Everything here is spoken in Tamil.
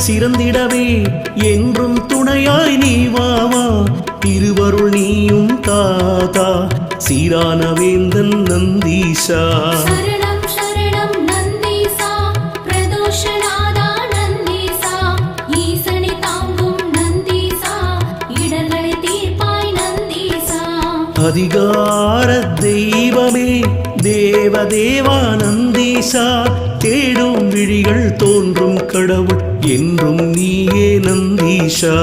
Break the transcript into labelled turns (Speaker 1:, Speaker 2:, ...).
Speaker 1: வினைகள் சிறந்திடவே என்றும் துணையாய் நீ வாவா திருவருள் நீயும் தாதா சீரான வேந்தன் நந்தீசா
Speaker 2: சரணம் சரணம் நந்தீசா பிரதோஷநாதா நந்தீசா ஈசனை தாங்கும் நந்தீசா இடர்களை தீர்ப்பாய் நந்தீசா
Speaker 1: அதிகார தெய்வமே தேவதேவா நந்தீசா தேடும் விழிகள் தோன்றும் கடவுள் என்றும் நீயே நந்தீசா